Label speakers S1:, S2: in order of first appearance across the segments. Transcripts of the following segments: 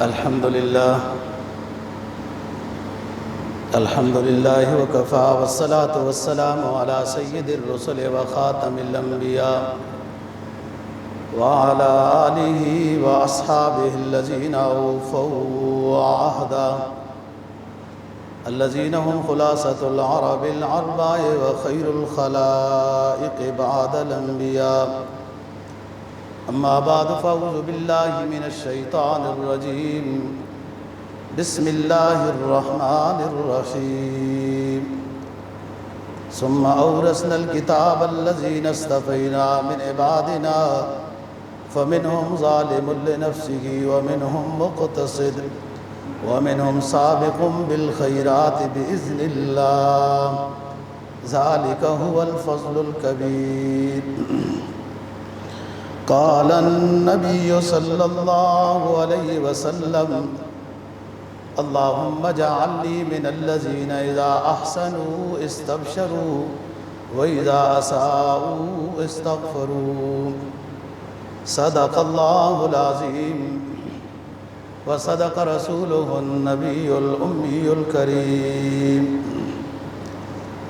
S1: الحمد لله وكفى والصلاة والسلام على سيد الرسل وخاتم الأنبياء وعلى آله وأصحابه الذين أوفوا عهدا الذين هم خلاصة العرب العرباء وخير الخلائق بعد الأنبياء. أما بعد فأعوذ بالله من الشيطان الرجيم. بسم الله الرحمن الرحيم. ثم أورثنا الكتاب الذين اصطفينا من عبادنا فمنهم ظالم لنفسه ومنهم مقتصد ومنهم سابق بالخيرات بإذن الله ذلك هو الفضل الكبير. قال النبي صلى الله عليه وسلم اللهم اجعل لي من الذين إذا أحسنوا استبشروا وإذا أساءوا استغفروا. صدق الله العظيم وصدق رسوله النبي الأمي الكريم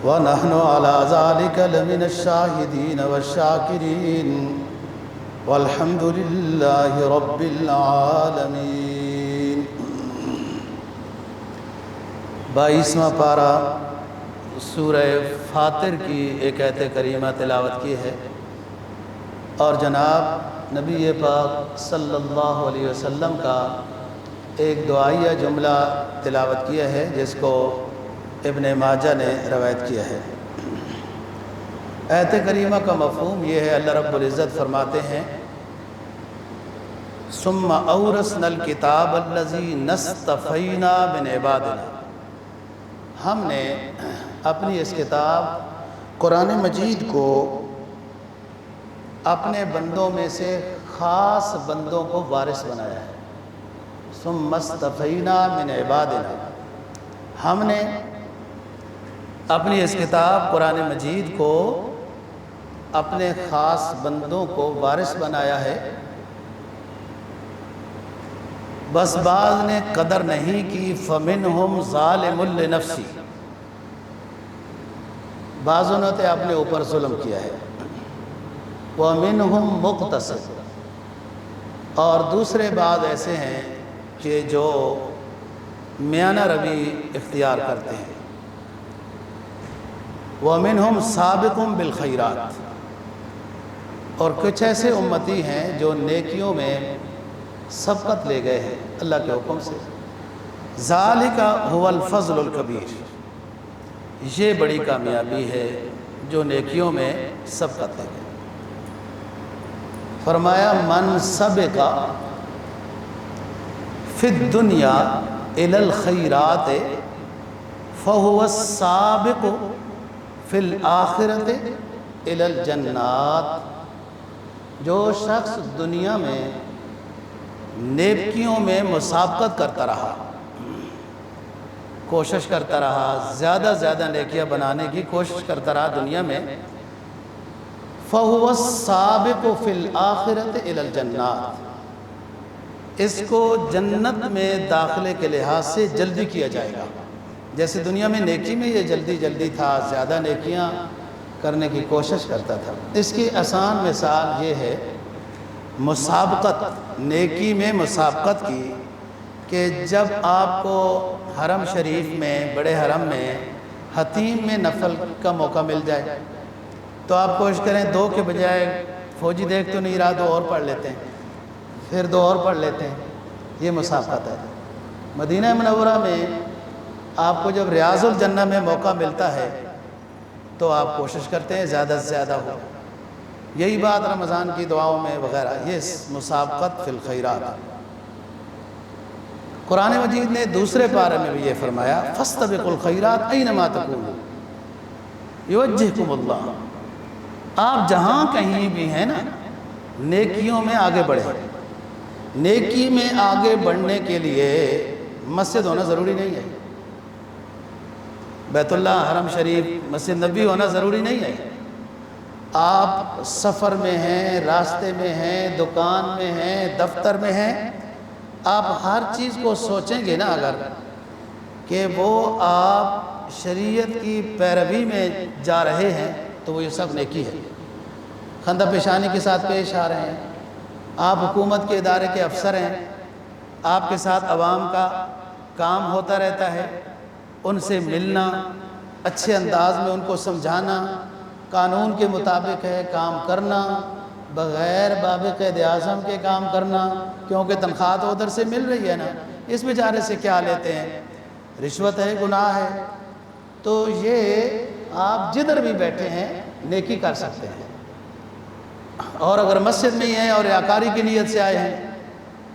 S1: ونحن على ذلك لمن الشاهدين والشاكرين والحمد لله رب العالمين. 22واں پارہ سورہ فاطر کی ایک آیت کریمہ تلاوت کی ہے اور جناب نبی پاک صلی اللہ علیہ وسلم کا ایک دعائیہ جملہ تلاوت کیا ہے جس کو ابن ماجہ نے روایت کیا ہے. آیت کریمہ کا مفہوم یہ ہے، اللہ رب العزت فرماتے ہیں ثم اورثنا الکتاب الذی نصطفینا من عبادنا. ہم نے اپنی اس کتاب قرآن مجید کو اپنے بندوں میں سے خاص بندوں کو وارث بنایا ہے. ثم اصطفینا من عبادنا. ہم نے اپنی اس کتاب قرآن مجید کو اپنے خاص بندوں کو وارث بنایا ہے. بس بعض نے قدر نہیں کی. فمنہم ظالم لنفسی. بعضوں نے اپنے اوپر ظلم کیا ہے. ومنہم مقتصد. اور دوسرے بعض ایسے ہیں کہ جو میانہ روی اختیار کرتے ہیں. ومنہم سابق بالخیرات. اور کچھ ایسے امتی ہیں جو نیکیوں میں سبقت لے گئے ہیں اللہ کے حکم سے. ذالک هو الفضل الکبیر. یہ بڑی کامیابی ہے جو نیکیوں میں سبقت لے گئے. فرمایا من سبق فی الدنیا الی الخیرات فهو السابق فی الآخرۃ الی الجنات. جو شخص دنیا میں نیکیوں میں مسابقت کرتا رہا، کوشش کرتا رہا، زیادہ زیادہ نیکیاں بنانے کی کوشش کرتا رہا دنیا میں، فَهُوَ السَّابِقُ فِي الْآخِرَةِ إِلَى الْجَنَّاتِ. اس کو جنت میں داخلے کے لحاظ سے جلدی کیا جائے گا. جیسے دنیا میں نیکی میں یہ جلدی تھا، زیادہ نیکیاں کرنے کی کوشش کرتا تھا. اس کی آسان مثال یہ ہے مسابقت، نیکی میں مسابقت کی، کہ جب آپ کو حرم شریف میں، بڑے حرم میں حتیم میں نفل کا موقع مل جائے تو آپ کوشش کریں 2 کے بجائے فوجی دیکھ تو نہیں رہا 2 اور پڑھ لیتے ہیں، پھر 2 اور پڑھ لیتے ہیں. یہ مسابقت ہے. مدینہ منورہ میں آپ کو جب ریاض الجنہ میں موقع ملتا ہے تو آپ کوشش کرتے ہیں زیادہ سے زیادہ ہو. یہی بات رمضان کی دعاؤں میں وغیرہ، یہ مسابقت فی الخیرات. قرآن مجید نے دوسرے پارے میں بھی یہ فرمایا فاستبقوا الخیرات اینما تکونوا یوجہکم اللہ. آپ جہاں کہیں بھی ہیں نا، نیکیوں میں آگے بڑھیں. نیکی میں آگے بڑھنے کے لیے مسجد ہونا ضروری نہیں ہے، بیت اللہ، حرم شریف، مسجد نبی ہونا ضروری نہیں ہے. آپ سفر میں ہیں، راستے میں ہیں، دکان میں ہیں، دفتر میں ہیں، آپ ہر چیز کو سوچیں گے نا اگر کہ وہ آپ شریعت کی پیروی میں جا رہے ہیں تو وہ یہ سب نیکی ہے. خندہ پیشانی کے ساتھ پیش آ رہے ہیں، آپ حکومت کے ادارے کے افسر ہیں، آپ کے ساتھ عوام کا کام ہوتا رہتا ہے، ان سے ملنا، اچھے انداز میں ان کو سمجھانا، قانون کے مطابق ہے کام کرنا، بغیر باب قید اعظم کے کام کرنا، کیونکہ تنخواہ تو ادھر سے مل رہی ہے نا، اس بیچارے سے کیا لیتے ہیں، رشوت ہے، گناہ ہے. تو یہ آپ جدھر بھی بیٹھے ہیں نیکی کر سکتے ہیں. اور اگر مسجد میں ہی ہیں اور ریاکاری کی نیت سے آئے ہیں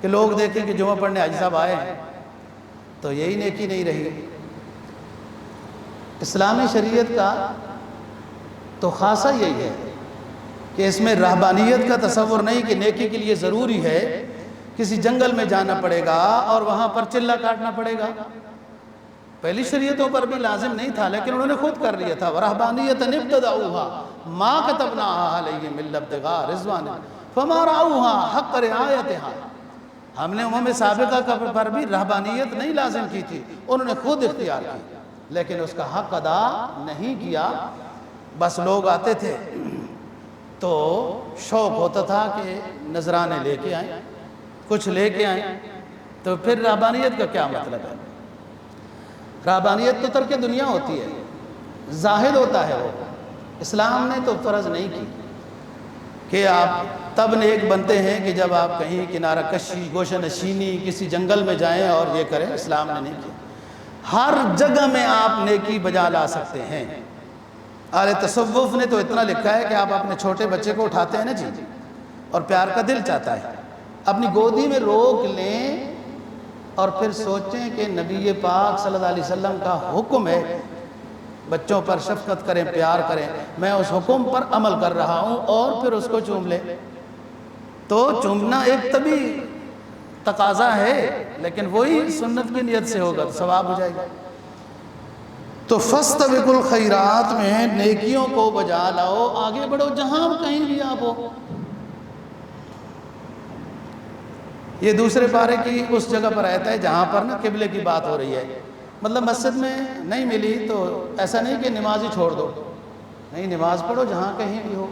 S1: کہ لوگ دیکھیں کہ جمعہ پڑھنے حاجی صاحب آئے ہیں، تو یہی نیکی نہیں رہی. اسلامی شریعت کا تو خاصہ یہی ہے کہ اس میں رہبانیت کا تصور نہیں کہ نیکی کے لیے ضروری ہے کسی جنگل میں جانا پڑے گا اور وہاں پر چلا کاٹنا پڑے گا. پہلی شریعتوں پر بھی لازم نہیں تھا لیکن انہوں نے خود کر لیا تھا. وَرَهْبَانِيَّةً ابْتَدَعُوهَا مَا كَتَبْنَاهَا عَلَيْهِمْ إِلَّا ابْتِغَاءَ رِضْوَانٍ فَمَا رَعَوْهَا حَقَّ رِعَایَتِهَا. ہم نے امم سابقہ پر بھی رہبانیت نہیں لازم کی تھی، انہوں نے خود اختیار کی لیکن اس کا حق ادا نہیں کیا. بس لوگ آتے تھے تو شوق ہوتا تھا کہ نذرانے لے کے آئیں، کچھ لے کے آئیں، تو پھر رہبانیت کا کیا مطلب ہے؟ رہبانیت تو ترک دنیا ہوتی ہے، زاہد ہوتا ہے وہ. اسلام نے تو فرض نہیں کی کہ آپ تب نیک بنتے ہیں کہ جب آپ کہیں کنارہ کشی، گوشہ نشینی، کسی جنگل میں جائیں اور یہ کریں. اسلام نے نہیں کیا. ہر جگہ میں آپ نیکی بجا لا سکتے ہیں. اہل تصوف نے تو اتنا لکھا ہے کہ آپ اپنے چھوٹے بچے کو اٹھاتے ہیں نا جی، اور پیار کا دل چاہتا ہے، اپنی گودی میں روک لیں اور پھر سوچیں کہ نبی پاک صلی اللہ علیہ وسلم کا حکم ہے بچوں پر شفقت کریں، پیار کریں، میں اس حکم پر عمل کر رہا ہوں، اور پھر اس کو چوم لیں. تو چومنا ایک طبی تقاضا ہے لیکن وہی سنت کی نیت سے ہوگا تو ثواب ہو جائے گا. تو فَاسْتَبِقُوا الْخَيْرَاتِ میں نیکیوں کو بجا لاؤ، آگے بڑھو جہاں کہیں بھی آپ ہو. یہ دوسرے پارے کی اس جگہ پر آیت ہے جہاں پر نا قبلے کی بات ہو رہی ہے. مطلب مسجد میں نہیں ملی تو ایسا نہیں کہ نماز ہی چھوڑ دو، نہیں، نماز پڑھو جہاں کہیں بھی ہو،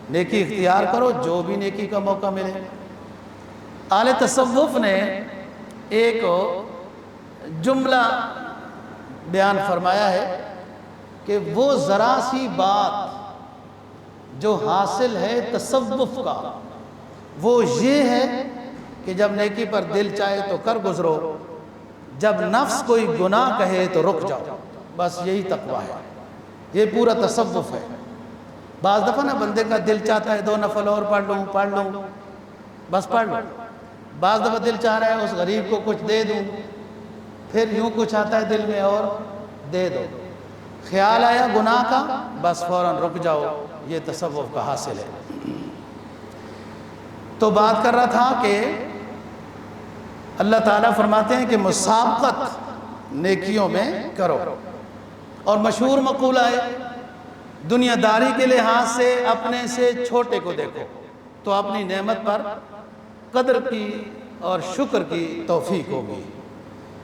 S1: نیکی اختیار کرو جو بھی نیکی کا موقع ملے. اہل تصوف نے ایک جملہ بیان فرمایا ہے کہ وہ ذرا سی بات جو حاصل ہے تصوف کا وہ یہ ہے کہ جب نیکی پر دل چاہے تو کر گزرو، جب نفس کوئی گناہ کہے تو رک جاؤ. بس یہی تقویٰ ہے، یہ پورا تصوف ہے. بعض دفعہ نا بندے کا دل چاہتا ہے 2 نفل اور پڑھ لوں بس پڑھ لوں. بعض دفعہ دل چاہ رہا ہے اس غریب کو کچھ دے دوں، پھر یوں کچھ آتا ہے دل میں اور دے دو. خیال آیا گناہ کا، بس فوراً رک جاؤ. یہ تصوف کا حاصل ہے. تو بات کر رہا تھا کہ اللہ تعالیٰ فرماتے ہیں کہ مسابقت نیکیوں میں کرو. اور مشہور مقولہ ہے دنیا داری کے لحاظ سے اپنے سے چھوٹے کو دیکھو تو اپنی نعمت پر قدر کی اور شکر کی توفیق ہوگی.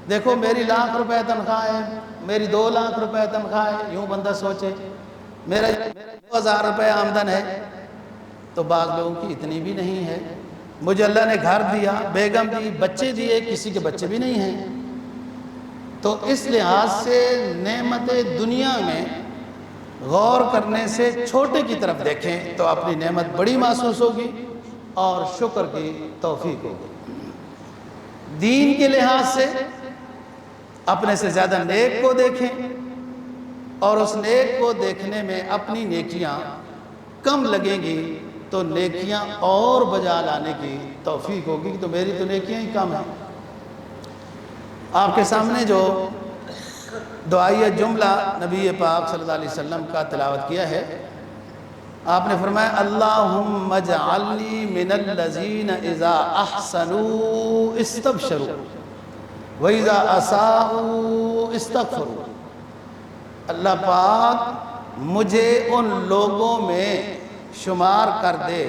S1: دیکھو میری 1 لاکھ روپے تنخواہ ہے، میری 2 لاکھ روپے تنخواہ ہے، یوں بندہ سوچے. میرا 2000 روپے آمدن ہے تو بعض لوگوں کی اتنی بھی نہیں ہے. مجھے اللہ نے گھر دیا، بیگم دی، بچے دیے، کسی کے بچے بھی نہیں ہیں. تو اس لحاظ سے نعمت دنیا میں غور کرنے سے چھوٹے کی طرف دیکھیں تو اپنی نعمت بڑی محسوس ہوگی اور شکر کی توفیق ہوگی. دین کے لحاظ سے اپنے سے زیادہ نیک کو دیکھیں اور اس نیک کو دیکھنے میں اپنی نیکیاں کم لگیں گی تو نیکیاں اور بجا لانے کی توفیق ہوگی. تو میری تو نیکیاں ہی کم ہیں. آپ کے سامنے جو دعائیہ جملہ نبی پاک صلی اللہ علیہ وسلم کا تلاوت کیا ہے، آپ نے فرمایا اللہم اجعلنی من الذین اذا احسنوا استبشروا وَإِذَا أَسَاءُوا اسْتَغْفَرُوا. اللہ پاک مجھے ان لوگوں میں شمار کر دے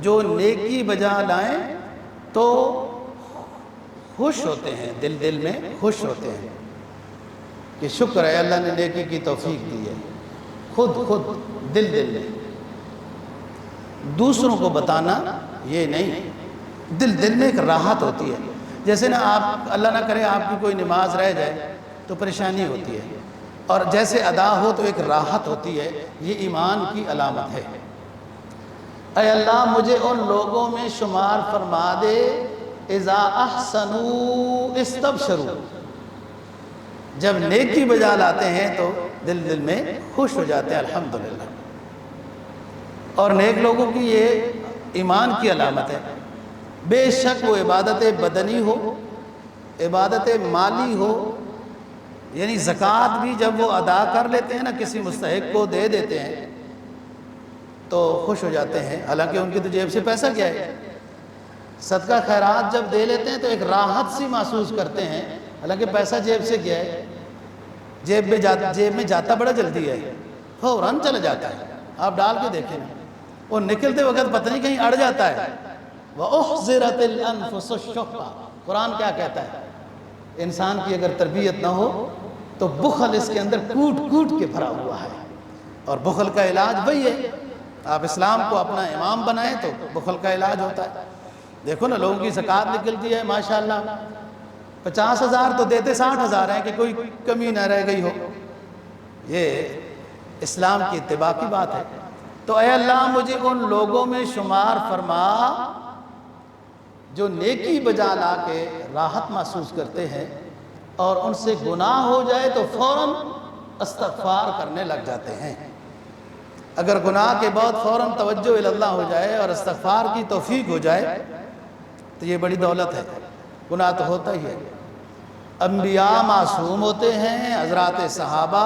S1: جو نیکی بجا لائیں تو خوش ہوتے ہیں، دل دل میں خوش ہوتے ہیں کہ شکر ہے اللہ نے نیکی کی توفیق دی ہے، خود دل دل میں، دوسروں کو بتانا یہ نہیں، دل دل میں ایک راحت ہوتی ہے۔ جیسے نا آپ، اللہ نہ کرے آپ کی کوئی نماز رہ جائے تو پریشانی ہوتی ہے، اور جیسے ادا ہو تو ایک راحت ہوتی ہے، یہ ایمان کی علامت ہے۔ اے اللہ مجھے ان لوگوں میں شمار فرما دے اذا احسنوا استبشروا، جب نیکی بجا لاتے ہیں تو دل دل میں خوش ہو جاتے ہیں الحمدللہ۔ اور نیک لوگوں کی یہ ایمان کی علامت ہے۔ بے شک وہ عبادت بدنی ہو، عبادت مالی ہو، یعنی زکوٰۃ بھی جب وہ ادا کر لیتے ہیں نا، کسی مستحق کو دے دیتے ہیں تو خوش ہو جاتے ہیں، حالانکہ ان کی تو جیب سے پیسہ گیا ہے۔ صدقہ خیرات جب دے لیتے ہیں تو ایک راحت سی محسوس کرتے ہیں، حالانکہ پیسہ جیب سے گیا ہے، جیب میں جاتا بڑا جلدی ہے، فوراً چلا جاتا ہے۔ آپ ڈال کے دیکھیں، وہ نکلتے وقت پتہ نہیں کہیں اڑ جاتا ہے۔ وَأُحْضِرَتِ الْأَنفُسُ الشُّحَّ، قرآن کیا کہتا ہے؟ انسان کی اگر تربیت نہ ہو تو بخل اس کے اندر کوٹ کوٹ کے بھرا ہوا ہے، اور بخل کا علاج وہی ہے۔ آپ اسلام کو اپنا امام بنائیں تو بخل کا علاج ہوتا ہے۔ دیکھو نا، لوگوں کی زکوٰۃ نکلتی ہے ماشاءاللہ، 50,000 تو دیتے 60,000 ہیں کہ کوئی کمی نہ رہ گئی ہو۔ یہ اسلام کی اتباع کی بات ہے۔ تو اے اللہ مجھے ان لوگوں میں شمار فرما جو نیکی بجا لا کے راحت محسوس کرتے ہیں، اور ان سے گناہ ہو جائے تو فوراً استغفار کرنے لگ جاتے ہیں۔ اگر گناہ کے بعد فوراً توجہ اللہ ہو جائے اور استغفار کی توفیق ہو جائے تو یہ بڑی دولت ہے۔ گناہ تو ہوتا ہی ہے۔ انبیاء معصوم ہوتے ہیں، حضرات صحابہ،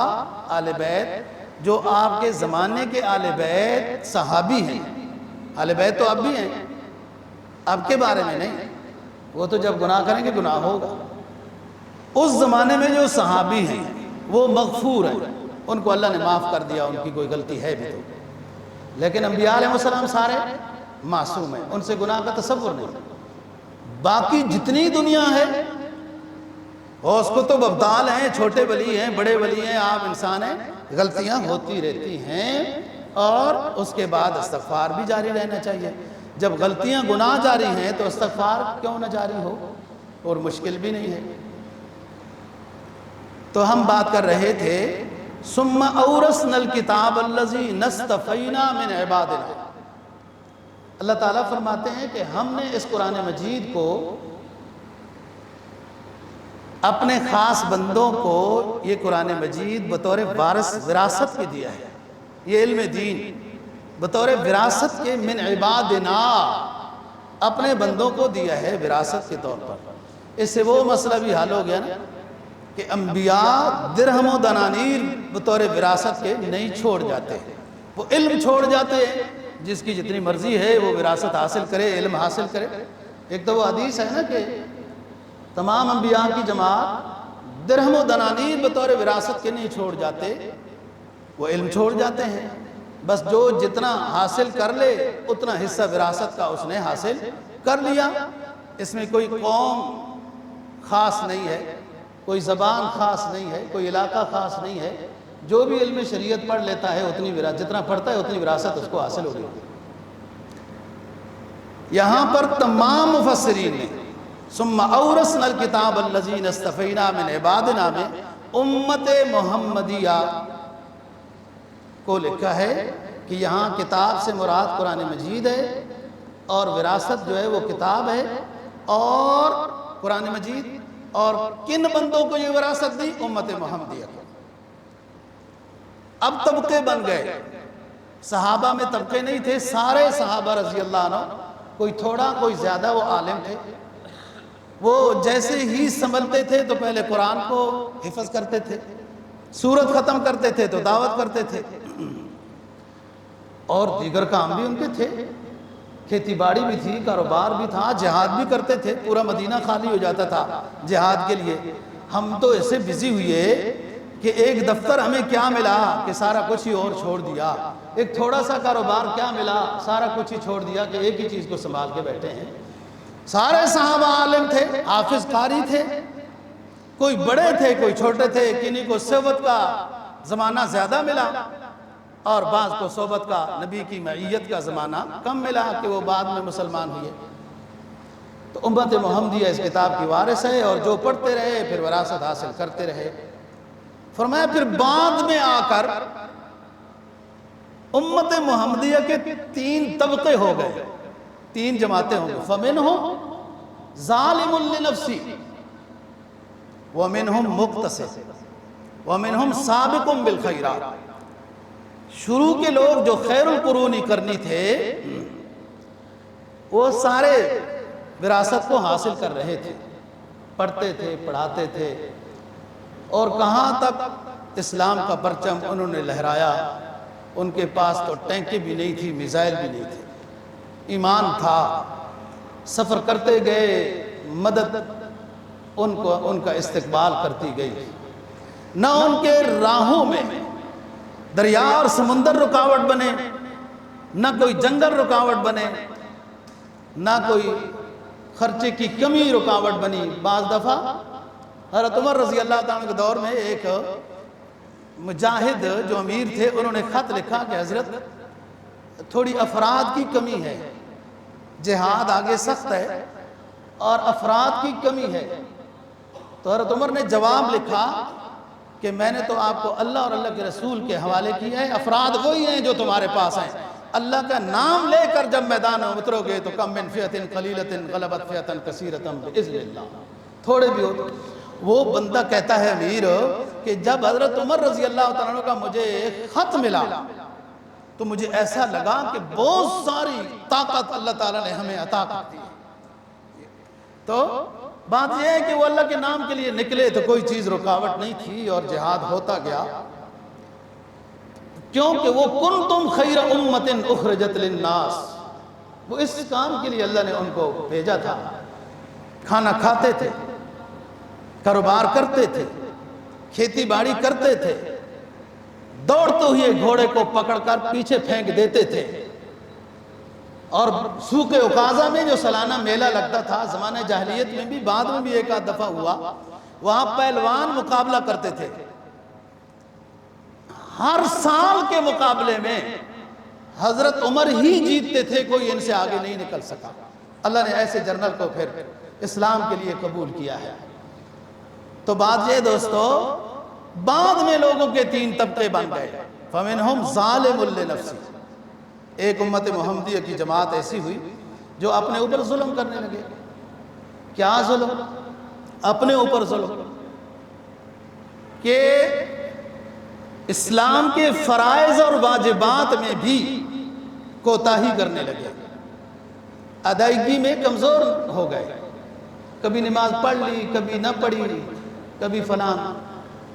S1: آل بیت، جو آپ کے زمانے کے آل بیت صحابی ہیں۔ آل بیت تو اب بھی ہیں، اب کے بارے میں نہیں، وہ تو جب گناہ کریں گے گناہ ہوگا۔ اس زمانے میں جو صحابی ہیں وہ مغفور ہیں، ان کو اللہ نے معاف کر دیا، ان کی کوئی غلطی ہے بھی تو۔ لیکن انبیاء علیہ السلام سارے معصوم ہیں، ان سے گناہ کا تصور نہیں۔ باقی جتنی دنیا ہے وہ اس کو تو ابدال ہیں، چھوٹے ولی ہیں، بڑے ولی ہیں، آپ انسان ہیں، غلطیاں ہوتی رہتی ہیں، اور اس کے بعد استغفار بھی جاری رہنا چاہیے۔ جب غلطیاں گناہ جاری ہیں تو استغفار کیوں نہ جاری ہو، اور مشکل بھی نہیں ہے۔ تو ہم بات کر رہے تھے ثم اورثنا الکتاب الذی نصطفینا من عبادنا۔ اللہ تعالیٰ فرماتے ہیں کہ ہم نے اس قرآن مجید کو اپنے خاص بندوں کو یہ قرآن مجید بطور وارث وراثت کے دیا ہے۔ یہ علم دین بطور وراثت کے من عبادنا اپنے بندوں کو دیا ہے وراثت کے طور پر۔ اس سے وہ مسئلہ بھی حل ہو گیا نا کہ انبیاء درہم و دنانیر بطور وراثت کے نہیں چھوڑ جاتے، وہ علم چھوڑ جاتے ہیں۔ جس کی جتنی مرضی ہے وہ وراثت حاصل کرے، علم حاصل کرے۔ ایک تو وہ حدیث ہے نا کہ تمام انبیاء کی جماعت درہم و دنانیر بطور وراثت کے نہیں چھوڑ جاتے، وہ علم چھوڑ جاتے ہیں۔ بس جو جتنا حاصل کر لے اتنا حصہ وراثت کا اس نے حاصل کر لیا۔ اس میں کوئی قوم خاص نہیں ہے، کوئی زبان خاص نہیں ہے، کوئی علاقہ خاص نہیں ہے۔ جو بھی علم شریعت پڑھ لیتا ہے اتنی جتنا پڑھتا ہے اتنی وراثت اس کو حاصل ہوگی۔ یہاں پر تمام مفسرین نے ثم اورثنا الکتاب الذی اصطفینا من عبادنا میں امت محمدیہ کو لکھا ہے کہ یہاں کتاب سے مراد قرآن مجید ہے، اور وراثت جو ہے وہ کتاب ہے، اور قرآن مجید، اور کن بندوں کو یہ وراثت دی؟ امت محمدیہ کو۔ اب طبقے بن گئے، صحابہ میں طبقے نہیں تھے، سارے صحابہ رضی اللہ عنہ، کوئی تھوڑا کوئی زیادہ، وہ عالم تھے۔ وہ جیسے ہی سنبھلتے تھے تو پہلے قرآن کو حفظ کرتے تھے، سورت ختم کرتے تھے تو دعوت کرتے تھے، اور دیگر کام بھی ان کے تھے، کھیتی باڑی بھی تھی، کاروبار بھی تھا، جہاد بھی کرتے تھے، پورا مدینہ خالی ہو جاتا تھا جہاد کے لیے۔ ہم تو ایسے بزی ہوئے کہ ایک دفتر ہمیں کیا ملا کہ سارا کچھ ہی اور چھوڑ دیا، ایک تھوڑا سا کاروبار کیا ملا، سارا کچھ ہی چھوڑ دیا کہ ایک ہی چیز کو سنبھال کے بیٹھے ہیں۔ سارے صحابہ عالم تھے، حافظ قاری تھے، کوئی بڑے تھے کوئی چھوٹے تھے، کنہیں کو صحبت کا زمانہ زیادہ ملا اور بعض کو صحبت کا، نبی کی معیت کا زمانہ کم ملا کہ وہ بعد میں مسلمان ہوئے۔ تو امت محمدیہ اس کتاب کی وارث ہے، اور جو پڑھتے رہے پھر وراثت حاصل کرتے رہے۔ فرمایا پھر بعد میں آ کر امت محمدیہ کے 3 طبقے ہو گئے، 3 جماعتیں ہوں گے۔ فَمِنْهُمْ ظَالِمٌ لِنَفْسِهِ وَمِنْهُمْ مُقْتَصِدٌ وَمِنْهُمْ سَابِقٌ بِالْخَيْرَاتِ۔ شروع کے لوگ جو خیر القرونی کرنی تھے وہ سارے وراثت کو حاصل کر رہے تھے، پڑھتے تھے، پڑھاتے تھے، اور کہاں تک اسلام کا پرچم انہوں نے لہرایا۔ ان کے پاس تو ٹینکیں بھی نہیں تھی، میزائل بھی نہیں تھے، ایمان تھا، سفر کرتے گئے، مدد ان کا استقبال کرتی گئی۔ نہ ان کے راہوں میں دریا اور سمندر رکاوٹ بنے، نہ کوئی جنگل رکاوٹ بنے، نہ کوئی خرچے کی کمی رکاوٹ بنی۔ بعض دفعہ حضرت عمر رضی اللہ تعالیٰ کے دور میں ایک مجاہد جو امیر تھے، انہوں نے خط لکھا کہ حضرت تھوڑی افراد کی کمی ہے، جہاد آگے سخت ہے اور افراد کی کمی ہے۔ تو حضرت عمر نے جواب لکھا کہ میں نے تو آپ کو اللہ اور اللہ کے رسول کے حوالے کیا ہے، افراد وہی ہیں جو تمہارے پاس ہیں۔ اللہ کا نام لے کر جب میدان میں اترو گے تو کم من فئۃ قلیلۃ غلبت فئۃ کثیرۃ بإذن اللہ، تھوڑے بھی ہو۔ وہ بندہ کہتا ہے امیر کہ جب حضرت عمر رضی اللہ تعالیٰ عنہ کا مجھے خط ملا تو مجھے ایسا لگا کہ بہت ساری طاقت اللہ تعالیٰ نے ہمیں عطا کر دی۔ تو بات یہ ہے کہ وہ اللہ کے نام کے لیے نکلے تو کوئی چیز رکاوٹ نہیں تھی اور جہاد ہوتا گیا، کیونکہ وہ کنتم خیر امت اخرجت للناس، وہ اس کام کے لیے اللہ نے ان کو بھیجا تھا۔ کھانا کھاتے تھے، کاروبار کرتے تھے، کھیتی باڑی کرتے تھے، دوڑتے ہوئے گھوڑے کو پکڑ کر پیچھے پھینک دیتے تھے، اور سوق عکاظہ میں جو سالانہ میلہ لگتا تھا زمانہ جاہلیت میں بھی، بعد میں بھی ایک آدھ دفعہ ہوا، وہاں پہلوان مقابلہ کرتے تھے۔ ہر سال کے مقابلے میں حضرت عمر ہی جیتتے تھے، کوئی ان سے آگے نہیں نکل سکا۔ اللہ نے ایسے جنرل کو پھر اسلام کے لیے قبول کیا ہے۔ تو بات یہ دوستو، بعد میں لوگوں کے 3 طبقے بن گئے۔ فَمِنْهُمْ ظَالِمٌ لِنَفْسِهِ، ایک امت محمدیہ کی جماعت ایسی ہوئی جو اپنے اوپر ظلم کرنے لگے۔ کیا ظلم؟ اپنے اوپر ظلم، کہ اسلام کے فرائض اور واجبات میں بھی کوتاہی کرنے لگے، ادائیگی میں کمزور ہو گئے، کبھی نماز پڑھ لی، کبھی نہ پڑھی، کبھی فلاں۔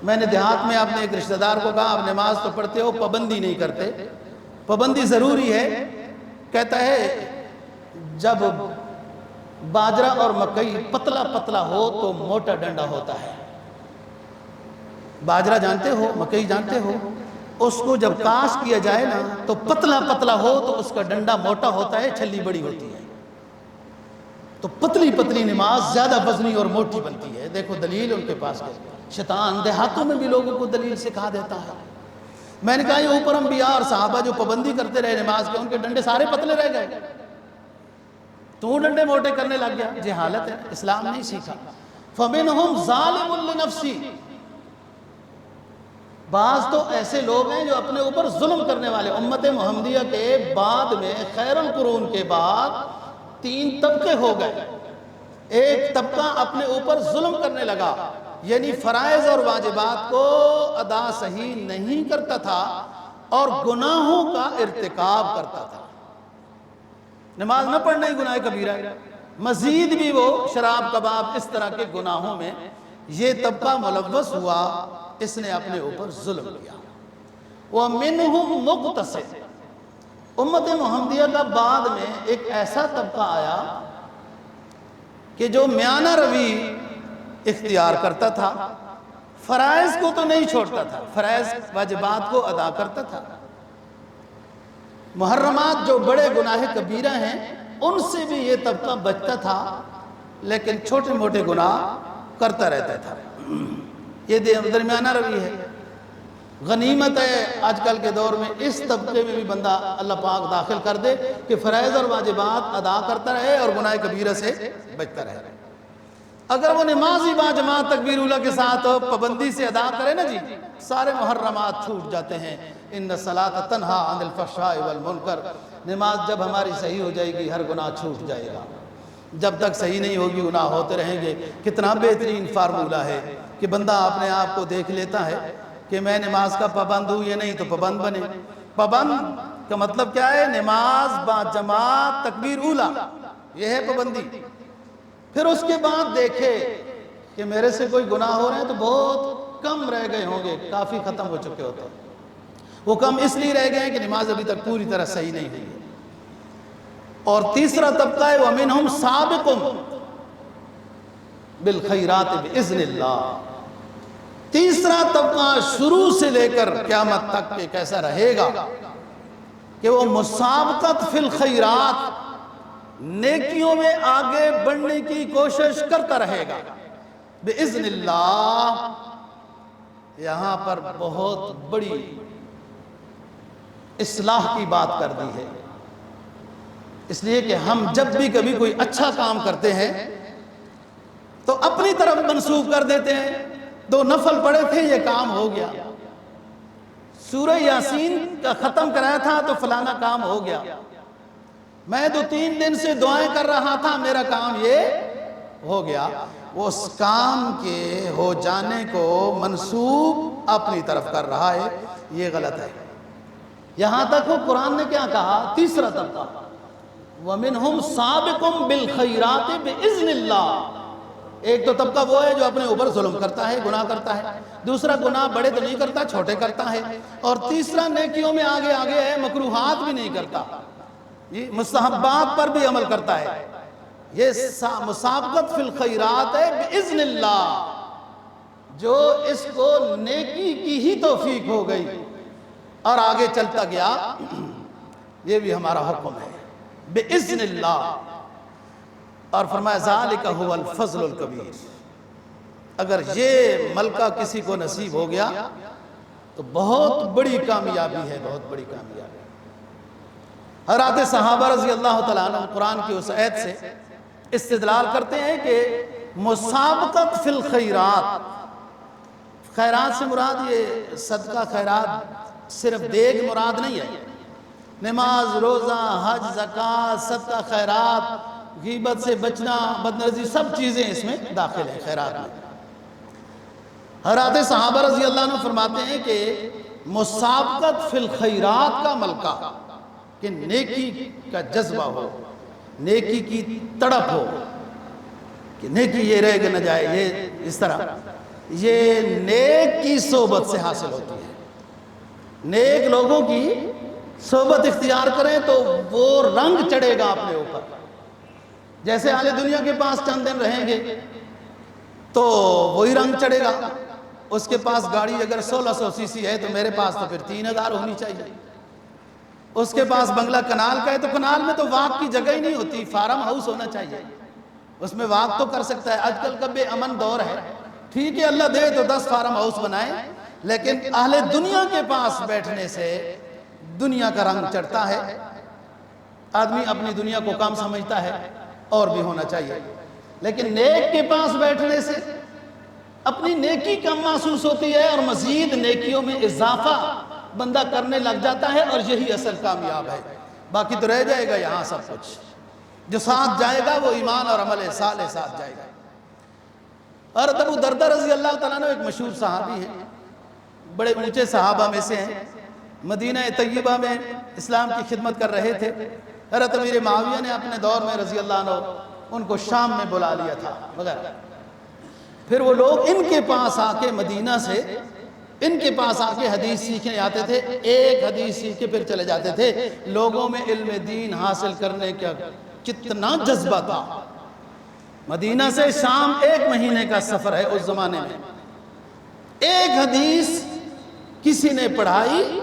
S1: میں نے دیہات میں اپنے ایک رشتہ دار کو کہا آپ نماز تو پڑھتے ہو، پابندی نہیں کرتے۔ پابندی ضروری ہے، کہتا ہے جب باجرہ اور مکئی پتلا پتلا ہو تو موٹا ڈنڈا ہوتا ہے۔ باجرہ جانتے ہو، مکئی جانتے ہو، اس کو جب کاشت کیا جائے نا تو پتلا پتلا ہو تو اس کا ڈنڈا موٹا ہوتا ہے، چھلی بڑی ہوتی ہے۔ تو پتلی پتلی نماز زیادہ وزنی اور موٹی بنتی ہے۔ دیکھو دلیل ان کے پاس ہے۔ شیطان دیہاتوں میں بھی لوگوں کو دلیل سکھا دیتا ہے۔ میں نے کہا یہ اوپر انبیاء اور صحابہ جو پابندی کرتے رہے نماز کے، ان کے ڈنڈے سارے پتلے رہ گئے، تو ڈنڈے موٹے کرنے لگ گیا۔ جہالت ہے، اسلام نہیں سیکھا۔ فَمِنْهُمْ ظَالِمٌ لِنَفْسِهِ، بعض تو ایسے لوگ ہیں جو اپنے اوپر ظلم کرنے والے۔ امت محمدیہ کے بعد میں خیر القرون کے بعد 3 طبقے ہو گئے۔ ایک طبقہ اپنے اوپر ظلم کرنے لگا، یعنی فرائض اور واجبات کو ادا صحیح نہیں کرتا تھا اور گناہوں کا ارتکاب کرتا تھا۔ نماز نہ پڑھنا ہی گناہ کبیرہ ہے، مزید بھی وہ شراب کباب اس طرح کے گناہوں میں یہ طبقہ ملوث ہوا، اس نے اپنے اوپر ظلم کیا۔ وَمِنْهُمْ مُقْتَصِدٌ، امت محمدیہ کا بعد میں ایک ایسا طبقہ آیا کہ جو میانہ روی اختیار کرتا تھا، فرائض کو تو نہیں چھوڑتا تھا، فرائض واجبات کو ادا کرتا تھا، محرمات جو بڑے گناہ کبیرہ ہیں ان سے بھی یہ طبقہ بچتا تھا لیکن چھوٹے موٹے گناہ کرتا رہتا تھا۔ یہ درمیانہ روی ہے۔ غنیمت ہے آج کل کے دور میں اس طبقے میں بھی بندہ اللہ پاک داخل کر دے کہ فرائض اور واجبات ادا کرتا رہے اور گناہ کبیرہ سے بچتا رہے۔ اگر وہ نمازی با جماعت تکبیر اولیٰ کے ساتھ پابندی سے ادا کرے نا جی، سارے محرمات چھوٹ جاتے ہیں۔ ان الصلاۃ تنہی عن الفحشاء والمنکر، نماز جب ہماری صحیح ہو جائے گی ہر گناہ چھوٹ جائے گا۔ جب تک صحیح نہیں ہوگی گناہ ہوتے رہیں گے۔ کتنا بہترین فارمولہ ہے کہ بندہ اپنے آپ کو دیکھ لیتا ہے کہ میں نماز کا پابند ہوں یا نہیں، تو پابند بنے۔ پابند کا مطلب کیا ہے؟ نماز با جماعت تکبیر اولیٰ، یہ ہے پابندی۔ پھر اس کے بعد دیکھے کہ میرے سے کوئی گناہ ہو رہے ہیں تو بہت کم رہ گئے ہوں گے، کافی ختم ہو چکے ہوتے ہیں۔ وہ کم اس لیے رہ گئے ہیں کہ نماز ابھی تک پوری طرح صحیح نہیں ہوئی ہے۔ اور تیسرا طبقہ ہے وَمِنْهُمْ سَابِقٌ بِالْخَيْرَاتِ بِإِذْنِ اللَّهِ۔ تیسرا طبقہ شروع سے لے کر قیامت تک کہ کیسا رہے گا کہ وہ مسابقت فی الخیرات، نیکیوں میں آگے بڑھنے کی کوشش کرتا رہے گا بِإِذْنِ اللَّهِ۔ یہاں پر بہت بڑی اصلاح کی بات کر دی ہے، اس لیے کہ ہم جب بھی کبھی کوئی اچھا کام کرتے ہیں تو اپنی طرف منسوب کر دیتے ہیں۔ 2 نفل پڑھے تھے یہ کام ہو گیا، سورہ یاسین کا ختم کرایا تھا تو فلانا کام ہو گیا، میں 2-3 دن سے دعائیں کر رہا تھا میرا کام یہ ہو گیا۔ وہ اس کام کے ہو جانے کو منسوب اپنی طرف کر رہا ہے، یہ غلط ہے۔ یہاں تک وہ قرآن نے کیا کہا؟ تیسرا طبقہ وَمِنْهُمْ سَابِقٌ بِالْخَيْرَاتِ بِإِذْنِ اللَّهِ۔ ایک تو طبقہ وہ ہے جو اپنے اوپر ظلم کرتا ہے، گناہ کرتا ہے۔ دوسرا گناہ بڑے تو نہیں کرتا، چھوٹے کرتا ہے۔ اور تیسرا نیکیوں میں آگے آگے ہے، مکروہات بھی نہیں کرتا، یہ مستحبات پر بھی عمل کرتا ہے۔ یہ مسابقت فی الخیرات ہے بِإِذْنِ اللَّهِ، جو اس کو نیکی کی ہی توفیق ہو گئی اور آگے چلتا گیا، یہ بھی ہمارا حکم ہے بِإِذْنِ اللَّهِ۔ اور فرمایا ذَلِكَ هُوَ الْفَضْلُ الْكَبِيرُ، اگر یہ ملکہ کسی کو نصیب ہو گیا تو بہت بڑی کامیابی ہے، بہت بڑی کامیابی۔ حضرات صحابہ رضی اللہ تعالیٰ عنہ قرآن کی اس آیت سے استدلال کرتے ہیں کہ مسابقت فی الخیرات، خیرات سے مراد یہ صدقہ خیرات صرف دیگ مراد نہیں ہے، نماز، روزہ، حج، زکوٰۃ، صدقہ خیرات، غیبت سے بچنا، بدنظری، سب چیزیں اس میں داخل ہیں خیرات میں۔ حضرات صحابہ رضی اللہ عنہ فرماتے ہیں کہ مسابقت فی الخیرات کا ملکہ، کہ نیکی کا جذبہ ہو، نیکی کی تڑپ ہو، کہ نیکی یہ رہ نہ جائے، یہ اس طرح، یہ نیک کی صحبت سے حاصل ہوتی ہے۔ نیک لوگوں کی صحبت اختیار کریں تو وہ رنگ چڑھے گا اپنے اوپر۔ جیسے اہل دنیا کے پاس چند دن رہیں گے تو وہی رنگ چڑھے گا، اس کے پاس گاڑی اگر 1600 سی سی ہے تو میرے پاس تو پھر 3000 ہونی چاہیے، اس کے پاس بنگلہ کنال کا ہے تو کنال میں تو واک کی جگہ ہی نہیں ہوتی، فارم ہاؤس ہونا چاہیے، اس میں واک تو کر سکتا ہے۔ آج کل کا بے امن دور ہے، ٹھیک ہے اللہ دے تو 10 فارم ہاؤس بنائیں، لیکن اہل دنیا کے پاس بیٹھنے سے دنیا کا رنگ چڑھتا ہے، آدمی اپنی دنیا کو کم سمجھتا ہے، اور بھی ہونا چاہیے۔ لیکن نیک کے پاس بیٹھنے سے اپنی نیکی کم محسوس ہوتی ہے اور مزید نیکیوں میں اضافہ بندہ کرنے لگ جاتا ہے، اور یہی اصل کامیاب ہے۔ باقی تو رہ جائے گا یہاں سب کچھ، جو ساتھ جائے گا وہ ایمان اور عمل صالح ساتھ جائے گا۔ اور ابو دردہ رضی اللہ تعالیٰ عنہ ایک مشہور صحابی ہیں، بڑے اونچے صحابہ میں سے ہیں، مدینہ طیبہ میں اسلام کی خدمت کر رہے تھے۔ حضرت امیر معاویہ نے اپنے دور میں رضی اللہ عنہ ان کو شام میں بلا لیا تھا وغیرہ۔ پھر وہ لوگ ان کے پاس آ کے مدینہ سے ان کے پاس آ کے حدیث سیکھنے آتے تھے، ایک حدیث سیکھ کے پھر چلے جاتے تھے۔ لوگوں میں علم دین حاصل کرنے کا کتنا جذبہ تھا۔ مدینہ سے شام 1 مہینے کا سفر ہے اس زمانے میں، ایک حدیث کسی نے پڑھائی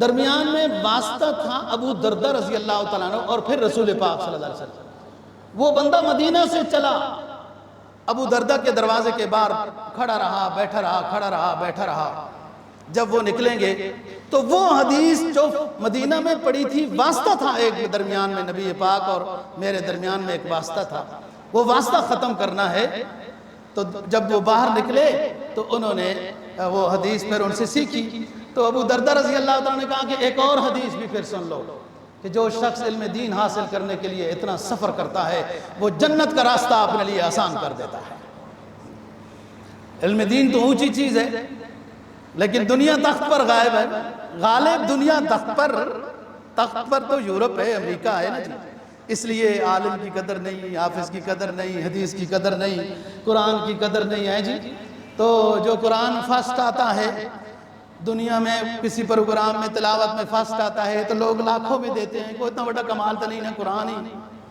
S1: درمیان میں واسطہ تھا ابو دردہ رضی اللہ تعالیٰ عنہ اور پھر رسول پاک صلی اللہ علیہ وسلم۔ وہ بندہ مدینہ سے چلا، ابو دردہ کے دروازے کے باہر کھڑا رہا بیٹھا رہا، کھڑا رہا بیٹھا رہا۔ جب وہ نکلیں گے تو وہ حدیث جو مدینہ میں پڑی تھی، واسطہ تھا ایک درمیان میں، نبی پاک اور میرے درمیان میں ایک واسطہ تھا، وہ واسطہ ختم کرنا ہے۔ تو جب وہ باہر نکلے تو انہوں نے وہ حدیث پھر ان سے سیکھی۔ تو ابو دردہ رضی اللہ تعالیٰ نے کہا کہ ایک اور حدیث بھی پھر سن لو کہ جو شخص علم دین حاصل کرنے کے لیے اتنا سفر کرتا ہے وہ جنت کا راستہ اپنے لیے آسان کر دیتا ہے۔ علم دین تو اونچی چیز ہے لیکن دنیا تخت پر غائب ہے۔ غالب دنیا تخت پر تو یورپ ہے، امریکہ ہے نا جی۔ اس لیے عالم کی قدر نہیں، حافظ کی قدر نہیں، حدیث کی قدر نہیں، قرآن کی قدر نہیں ہے جی۔ تو جو قرآن فرسٹ آتا ہے دنیا میں، کسی پروگرام میں تلاوت میں فرسٹ آتا ہے تو لوگ لاکھوں میں دیتے ہیں، کوئی اتنا بڑا کمال تو نہیں ہے، قرآن ہی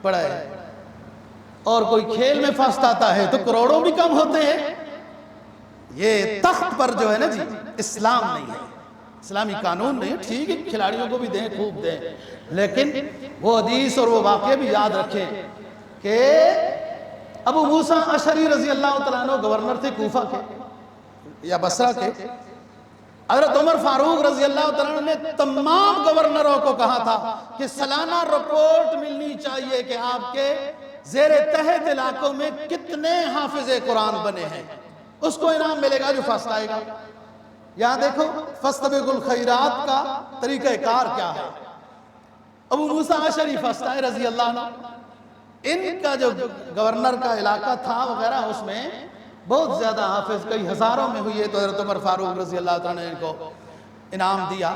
S1: پڑھا ہے۔ اور کوئی کھیل میں فرسٹ آتا ہے تو کروڑوں بھی کم ہوتے ہیں۔ یہ تخت پر جو ہے نا جی اسلام نہیں ہے، اسلامی قانون نہیں ہے۔ ٹھیک ہے کھلاڑیوں کو بھی دیں، خوب دیں، لیکن وہ حدیث اور وہ واقعے بھی یاد رکھیں کہ ابو موسیٰ اشعری رضی اللہ تعالیٰ عنہ گورنر تھے کوفہ کے یا بصرہ کے۔ حضرت عمر فاروق رضی اللہ تعالیٰ عنہ نے تمام گورنروں کو کہا تھا کہ سالانہ رپورٹ ملنی چاہیے کہ آپ کے زیر تحت علاقوں میں کتنے حافظ قرآن بنے ہیں، اس کو انعام ملے گا جو فرسٹ آئے گا۔ یہاں دیکھو فاستبقوا الخیرات کا طریقہ کار کیا ہے۔ ابو موسیٰ اشعری فرسٹ آئے رضی اللہ عنہ۔ ان کا جو گورنر کا علاقہ تھا وغیرہ اس میں بہت زیادہ حافظ کئی ہزاروں میں ہوئی ہے، تو حضرت عمر فاروق رضی اللہ تعالیٰ نے ان کو انعام دیا۔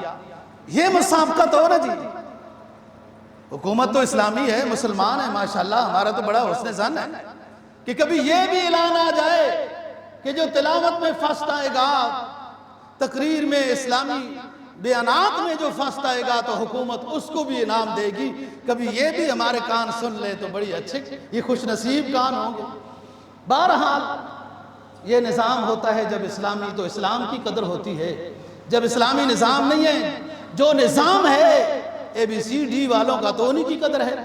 S1: یہ مسابقت ہو نا جی، حکومت تو اسلامی ہے، مسلمان ہے ماشاءاللہ، ہمارا تو بڑا حسن ظن ہے کہ کبھی یہ بھی اعلان آ جائے کہ جو تلاوت میں فرسٹ آئے گا، تقریر میں، اسلامی بیانات میں جو فرسٹ آئے گا تو حکومت اس کو بھی انعام دے گی۔ کبھی یہ بھی ہمارے کان سن لے تو بڑی اچھے، یہ خوش نصیب کان ہوں گے۔ بہرحال یہ نظام ہوتا ہے جب اسلامی، تو اسلام کی قدر ہوتی ہے۔ جب اسلامی نظام نہیں ہے، جو نظام ہے اے بی سی ڈی والوں کا، تو انہی کی قدر ہے۔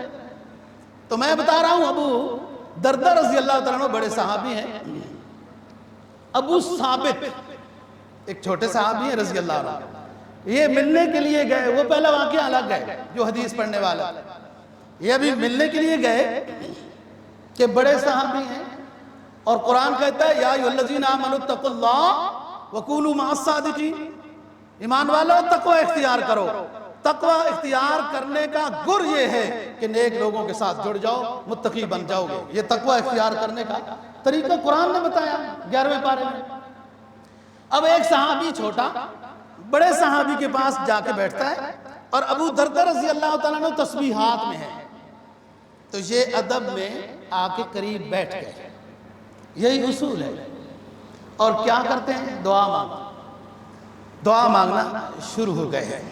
S1: تو میں بتا رہا ہوں ابو دردہ رضی اللہ تعالیٰ عنہ بڑے صحابی ہیں۔ ابو ثابت ایک چھوٹے صحابی ہیں رضی اللہ عنہ، یہ ملنے کے لیے گئے، وہ پہلا واقعہ الگ ہے جو حدیث پڑھنے والا، یہ ابھی ملنے کے لیے گئے کہ بڑے صحابی ہیں اور قرآن کہتا ہے یا ایھا الذین آمنوا اتقوا اللہ وکونوا مع الصادقین، ایمان والو تقوی اختیار کرو۔ تقوی اختیار کرنے کا گر یہ ہے کہ نیک لوگوں کے ساتھ جڑ جاؤ، متقی بن جاؤ گے۔ یہ تقوی اختیار کرنے کا طریقہ قرآن نے بتایا 11ویں پارے میں۔ اب ایک صحابی چھوٹا بڑے صحابی کے پاس جا کے بیٹھتا ہے اور ابو دردہ رضی اللہ تعالیٰ عنہ تسبیحات میں ہے، تو یہ ادب میں آ کے قریب بیٹھ گئے۔ یہی اصول ہے۔ اور کیا کرتے ہیں؟ دعا مانگنا شروع ہو گئے ہیں۔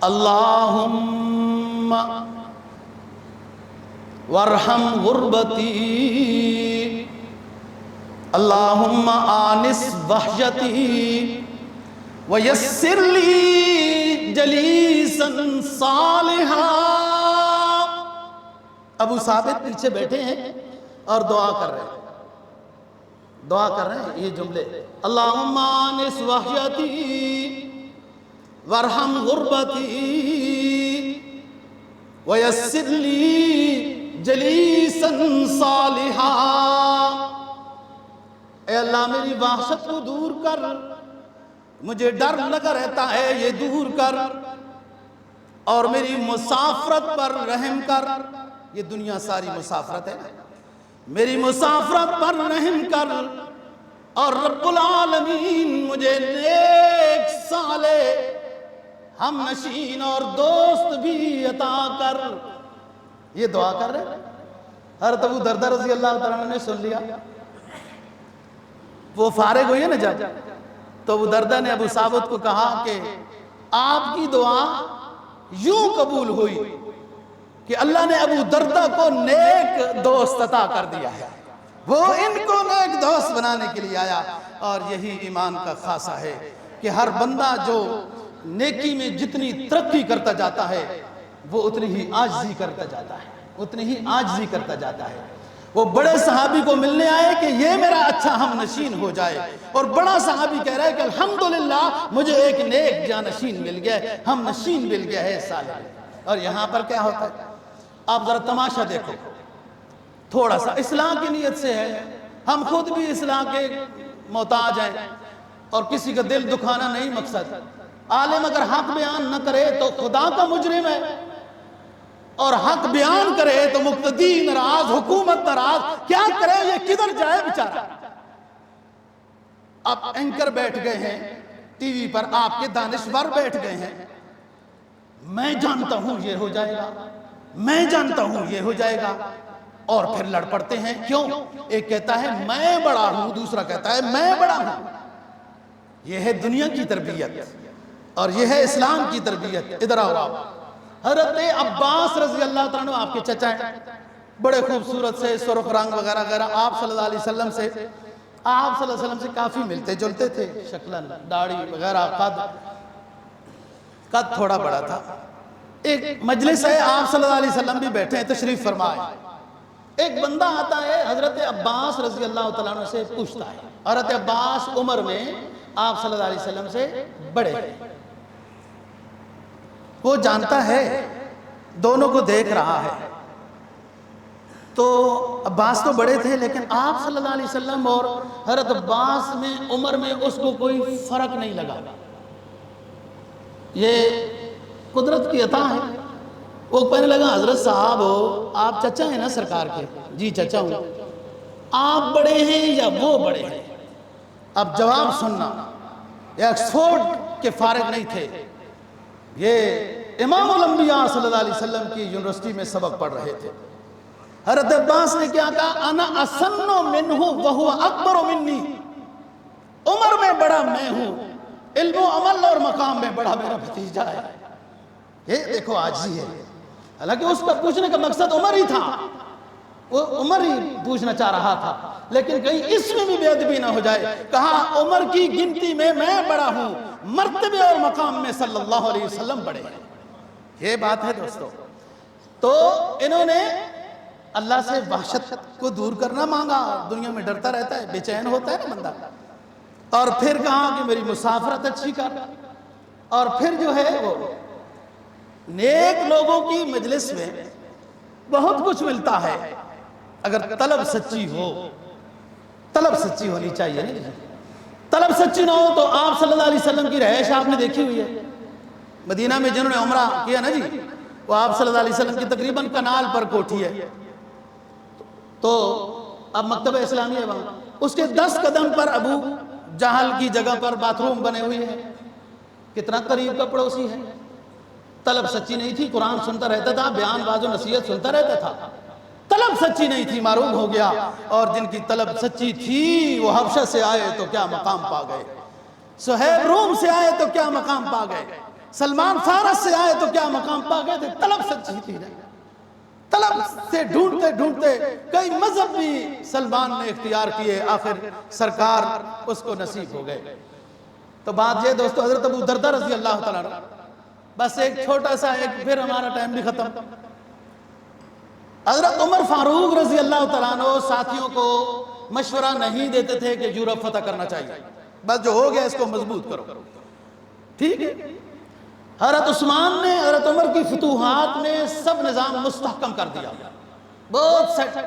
S1: اللہم وارحم غربتی، اللہم آنس وحشتی ویسر لی جلیسا صالحا۔ ابو ثابت پیچھے بیٹھے ہیں اور دعا کر رہے ہیں یہ جملے، اللہم آنس وحشتی وارحم غربتی ویسر لی جلیسا صالحا۔ اے اللہ میری وحشت کو دور کر، مجھے ڈر لگا رہتا ہے یہ دور کر، اور میری مسافرت پر رحم کر۔ یہ دنیا ساری مسافرت ہے، میری مسافرت پر رحم کر، اور رب العالمین مجھے نیک صالح ہم نشین اور دوست بھی عطا کر۔ یہ دعا کر رہے ہیں۔ حضرت ابو دردہ رضی اللہ تعالیٰ عنہ نے سن لیا، وہ فارغ ہوئی ہے نا جب، تو ابو دردہ نے ابو ثابت کو کہا کہ آپ کی دعا یوں قبول ہوئی کہ اللہ نے ابو دردہ کو نیک دوست عطا کر دیا ہے، وہ ان کو نیک دوست بنانے کے لیے آیا۔ اور یہی ایمان کا خاصہ ہے کہ ہر بندہ جو نیکی میں جتنی ترقی کرتا جاتا ہے وہ اتنی ہی عاجزی کرتا جاتا ہے، اتنی ہی عاجزی کرتا جاتا ہے۔ وہ بڑے صحابی کو ملنے آئے کہ یہ میرا اچھا ہم نشین ہو جائے، اور بڑا صحابی کہہ رہا ہے کہ الحمدللہ مجھے ایک نیک جانشین مل گیا ہے، ہم نشین مل گیا ہے صالح۔ اور یہاں پر کیا ہوتا ہے، آپ ذرا تماشا دیکھو، تھوڑا سا اصلاح کی نیت سے ہے، ہم خود بھی اصلاح کے محتاج ہیں اور کسی کا دل دکھانا نہیں مقصد۔ عالم اگر حق بیان نہ کرے تو خدا کا مجرم ہے، اور حق بیان کرے تو مقتدی ناراض، حکومت ناراض، کیا کرے یہ کدھر جائے بیچارہ۔ اب اینکر بیٹھ گئے ہیں ٹی وی پر، آپ کے دانشور بیٹھ گئے ہیں، میں جانتا ہوں یہ ہو جائے گا، میں جانتا ہوں یہ ہو جائے گا، اور پھر لڑ پڑتے ہیں۔ کیوں؟ ایک کہتا ہے میں بڑا ہوں، دوسرا کہتا ہے میں بڑا ہوں۔ یہ ہے دنیا کی تربیت اور یہ ہے اسلام کی تربیت۔ ادھر آؤ آپ، حضرت عباس رضی اللہ تعالیٰ عنہ آپ کے چچا ہیں، بڑے خوبصورت سے، سرخ رنگ وغیرہ وغیرہ، آپ صلی اللہ علیہ وسلم سے کافی ملتے جلتے تھے، شکلاً داڑھی وغیرہ، قد تھوڑا بڑا تھا۔ ایک مجلس ہے، آپ صلی اللہ علیہ وسلم بھی بیٹھے ہیں، تشریف فرمائے، ایک بندہ آتا ہے حضرت عباس رضی اللہ تعالیٰ عنہ سے پوچھتا ہے۔ حضرت عباس عمر میں آپ صلی اللہ علیہ وسلم سے بڑے ہیں، وہ جانتا ہے، دونوں کو دیکھ رہا ہے۔ تو عباس تو بڑے تھے، لیکن آپ صلی اللہ علیہ وسلم اور حضرت عباس میں عمر میں اس کو کوئی فرق نہیں لگا۔ یہ قدرت کی عطا ہے۔ وہ کہنے لگا حضرت صاحب ہو، آپ چچا ہیں نا سرکار کے؟ جی چچا ہوں۔ آپ بڑے ہیں یا وہ بڑے ہیں؟ اب جواب سننا، یہ آکسفورڈ کے فارغ نہیں تھے، یہ امام الانبیاء صلی اللہ علیہ وسلم کی یونیورسٹی میں سبق پڑھ رہے تھے۔ حضرت عباس نے کیا کہا، انا اسن منہ وہو اکبر منی، عمر میں بڑا میں ہوں، علم و عمل اور مقام میں بڑا میرا بھتیجا ہے۔ یہ دیکھو عاجزی ہے، حالانکہ اس کا پوچھنے کا مقصد عمر ہی تھا، وہ عمر ہی پوچھنا چاہ رہا تھا، لیکن کہیں اس میں بھی بے ادبی نہ ہو جائے، کہا عمر کی گنتی میں بڑا ہوں، مرتبے اور مقام میں صلی اللہ علیہ وسلم بڑے ہیں۔ یہ بات ہے دوستو۔ تو انہوں نے اللہ سے وحشت کو دور کرنا مانگا، دنیا میں ڈرتا رہتا ہے، بے چین ہوتا ہے نا بندہ، اور پھر کہا کہ میری مسافرت اچھی کر، اور پھر جو ہے وہ نیک لوگوں کی مجلس میں بہت کچھ ملتا ہے اگر طلب سچی ہو، طلب سچی ہونی چاہیے۔ طلب سچی نہ ہو تو آپ صلی اللہ علیہ وسلم کی رہائش آپ نے دیکھی ہوئی ہے مدینہ میں، جنہوں نے عمرہ کیا نا جی، وہ آپ صلی اللہ علیہ وسلم کی تقریباً کنال پر کوٹھی ہے، تو اب مکتبہ اسلامی ہے وہاں، اس کے 10 قدم پر ابو جہل کی جگہ پر باتھ روم بنے ہوئے ہیں، کتنا قریب کا پڑوسی ہے۔ طلب سچی نہیں تھی، قرآن سنتا رہتا تھا، بیان باز و نصیحت سنتا رہتا تھا، طلب سچی نہیں تھی، معروف ہو گیا۔ اور جن کی طلب سچی تھی وہ حبشہ سے آئے تو کیا مقام پا گئے، صہیب روم سے آئے تو کیا مقام پا گئے، سلمان فارس سے آئے تو کیا مقام پا گئے تھے، طلب سچی تھی نا۔ طلب سے ڈھونڈتے ڈھونڈتے کئی مذہب بھی سلمان نے اختیار کیے، آخر سرکار اس کو نصیب ہو گئے۔ تو بات یہ دوستو، حضرت ابو دردہ رضی اللہ تعالیٰ عنہ، بس ایک چھوٹا سا ایک، پھر ہمارا ٹائم بھی ختم۔ حضرت عمر فاروق رضی اللہ تعالیٰ عنہ ساتھیوں کو مشورہ نہیں دیتے تھے کہ یورپ فتح کرنا چاہیے، بس جو ہو گیا اس کو مضبوط کرو، ٹھیک ہے۔ حضرت عثمان نے حضرت عمر کی فتوحات میں سب نظام مستحکم کر دیا، بہت سیٹ۔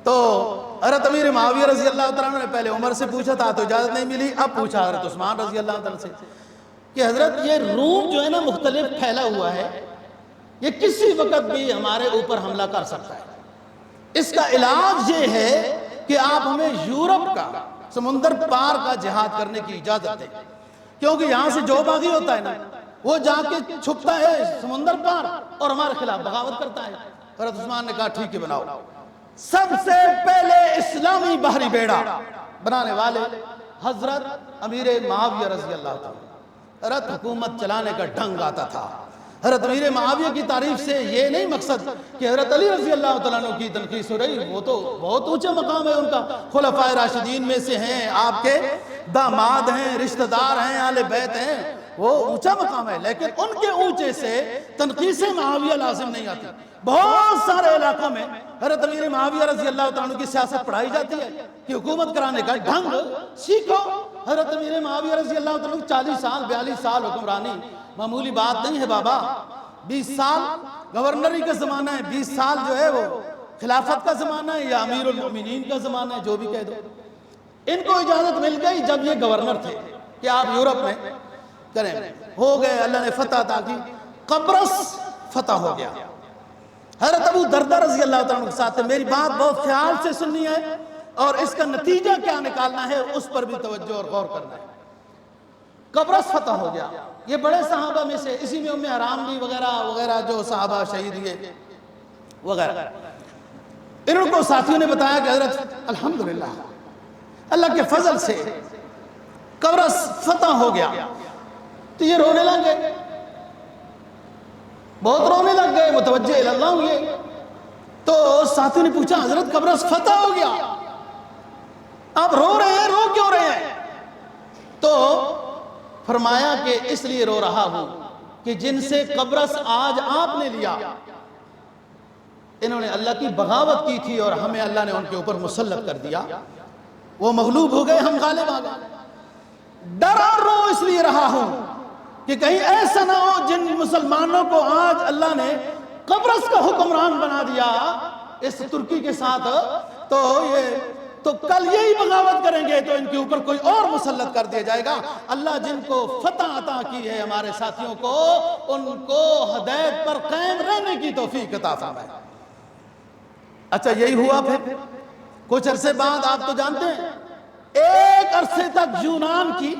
S1: تو حضرت امیر معاویہ رضی اللہ تعالیٰ عنہ نے پہلے عمر سے پوچھا تھا تو اجازت نہیں ملی، اب پوچھا حضرت عثمان رضی اللہ تعالیٰ سے کہ حضرت یہ روم جو ہے نا مختلف پھیلا ہوا ہے، یہ کسی وقت بھی ہمارے اوپر حملہ کر سکتا ہے، اس کا علاج یہ ہے کہ آپ ہمیں یورپ کا سمندر پار کا جہاد کرنے کی اجازت دیں، کیونکہ یہاں سے جو باغی ہوتا ہے نا وہ جا کے چھپتا ہے سمندر پار اور ہمارے خلاف بغاوت کرتا ہے۔ حضرت عثمان نے کہا ٹھیک ہے بناؤ۔ سب سے پہلے اسلامی بحری بیڑا بنانے والے حضرت امیر معاویہ رضی اللہ تعالیٰ، حضرت حکومت چلانے کا ڈھنگ آتا تھا۔ حضرت امیر معاویہ کی تعریف سے یہ نہیں مقصد کہ حضرت علی رضی اللہ تعالیٰ عنہ کی تنقیص ہو رہی، وہ تو بہت اونچا مقام ہے ان کا، خلفائے راشدین میں سے ہیں، آپ کے داماد ہیں، رشتہ دار ہیں، اہل بیت ہیں، وہ اونچا مقام ہے، لیکن ان کے اونچے سے تنقیص معاویہ لازم نہیں آتی۔ بہت سارے علاقوں میں حضرت امیر معاویہ رضی اللہ تعالیٰ عنہ کی سیاست پڑھائی جاتی ہے کہ حکومت کرانے کا ڈھنگ سیکھو۔ حضرت امیر معاویہ رضی اللہ تعالیٰ عنہ 40 سال 42 سال حکمرانی معمولی بات نہیں ہے بابا۔ 20 سال گورنری کا زمانہ ہے، 20 سال جو ہے وہ خلافت کا زمانہ ہے یا امیر المؤمنین کا زمانہ ہے، جو بھی کہہ دو۔ ان کو اجازت مل گئی جب یہ گورنر تھے کہ آپ یورپ میں کریں، ہو گئے، اللہ نے فتح عطا کی، قبرص فتح ہو گیا۔ حضرت ابو دردہ رضی اللہ تعالیٰ عنہ کے ساتھ ہے، میری بات بہت خیال سے سننی ہے اور اس کا نتیجہ کیا نکالنا ہے اس پر بھی توجہ اور غور کرنا ہے۔ قبرص فتح ہو گیا، یہ بڑے صحابہ میں سے، اسی میں ام حرام بھی وغیرہ وغیرہ جو صحابہ شہید ہوئے وغیرہ، ان کو ساتھیوں نے بتایا کہ حضرت الحمدللہ اللہ کے فضل سے قبرص فتح ہو گیا، تو یہ رونے لگ گئے، بہت رونے لگ گئے، متوجہ اللہ ہوئے۔ تو ساتھی نے پوچھا حضرت قبرص فتح ہو گیا، آپ رو رہے ہیں، رو کیوں رہے ہیں؟ تو فرمایا کہ اس لیے رو رہا ہوں کہ جن سے قبرص آج آپ نے لیا، انہوں نے اللہ کی بغاوت کی تھی اور ہمیں اللہ نے ان کے اوپر مسلط کر دیا، وہ مغلوب ہو گئے، ہم غالب آ گئے۔ ڈر اور رو اس لیے رہا ہوں کہ کہیں ایسا نہ ہو جن مسلمانوں کو آج اللہ نے قبرص کا حکمران بنا دیا اس ترکی کے ساتھ، تو کل یہی بغاوت کریں گے تو ان کے اوپر کوئی اور مسلط کر دیا جائے گا۔ اللہ جن کو فتح عطا کی ہے ہمارے ساتھیوں کو، ان کو ہدایت پر قائم رہنے کی توفیق عطا فرمائے۔ اچھا یہی ہوا، پھر کچھ عرصے بعد آپ تو جانتے ہیں ایک عرصے تک یونان کی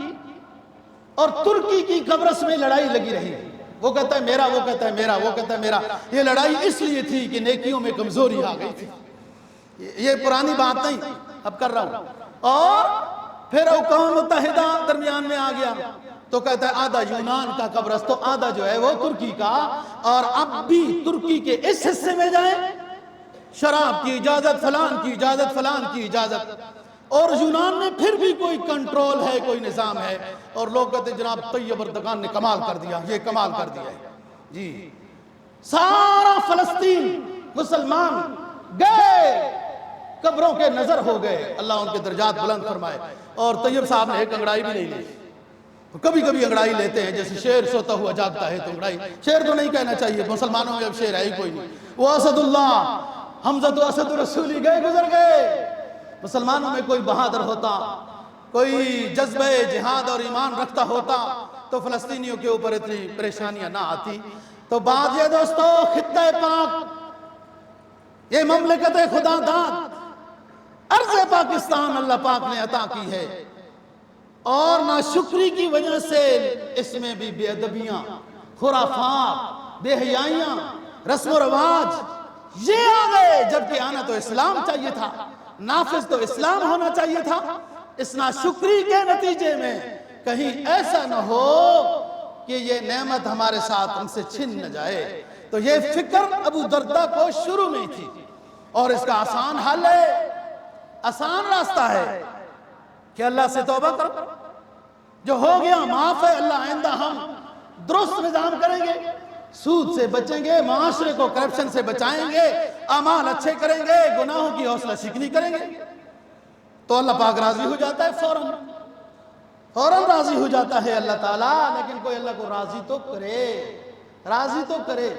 S1: اور ترکی کی قبرص میں لڑائی لگی رہی، وہ کہتا ہے میرا، وہ کہتا ہے میرا، وہ کہتا ہے میرا۔ یہ لڑائی اس لیے تھی کہ نیکیوں میں کمزوری آ گئی تھی، یہ پرانی بات نہیں، اب کر رہا ہوں۔ اور پھر اقوام متحدہ درمیان میں آ گیا، تو کہتا ہے آدھا یونان کا قبرص تو آدھا جو ہے وہ ترکی کا، اور اب بھی ترکی کے اس حصے میں جائیں شراب کی اجازت، فلان کی اجازت، فلان کی اجازت، اور یونان میں پھر بھی کوئی کنٹرول ہے، کوئی نظام ہے، اور لوگ کہتے ہیں جناب طیب اردگان نے کمال کر دیا، یہ کمال کر دیا ہے جی۔ سارا فلسطین مسلمان گئے، قبروں کے نظر ہو گئے، اللہ ان کے درجات بلند فرمائے۔ اور طیب صاحب نے ایک انگڑائی بھی نہیں لی، کبھی کبھی انگڑائی لیتے ہیں، جیسے شیر سوتا ہوا جاگتا ہے تو انگڑائی، شیر تو نہیں کہنا چاہیے، مسلمانوں میں اب شیر ہے ہی کوئی نہیں۔ وہ اسد اللہ، حمزہ تو اسد رسولی گئے گزر گئے۔ مسلمانوں میں کوئی بہادر ہوتا، کوئی جذبہ جہاد اور ایمان رکھتا ہوتا تو فلسطینیوں کے اوپر اتنی پریشانیاں نہ آتی۔ تو بات یہ دوستو، خطہ پاک، یہ مملکت خدا داد ارض پاکستان اللہ پاک نے عطا کی ہے، اور ناشکری کی وجہ سے اس میں بھی بے ادبیاں، خرافات، بے حیائیاں، رسم و رواج یہ آ گئے، جبکہ آنا تو اسلام چاہیے تھا، نافذ تو اسلام ہونا چاہیے تھا۔ اس ناشکری کے نتیجے میں کہیں ایسا نہ ہو کہ یہ نعمت ہمارے ساتھ ہم سے چھن نہ جائے۔ تو یہ فکر ابو دردہ کو شروع میں تھی، اور اس کا آسان حل ہے، آسان راستہ ہے کہ اللہ سے توبہ کرو، جو ہو گیا معاف ہے، اللہ آئندہ ہم درست نظام کریں گے، سود سے بچیں گے، معاشرے کو کرپشن سے بچائیں گے، اعمال اچھے کریں گے، گناہوں کی حوصلہ شکنی کریں گے، تو اللہ پاک راضی ہو جاتا ہے، فوراً راضی ہو جاتا ہے اللہ تعالیٰ۔ لیکن کوئی اللہ کو راضی تو کرے، راضی تو کرے۔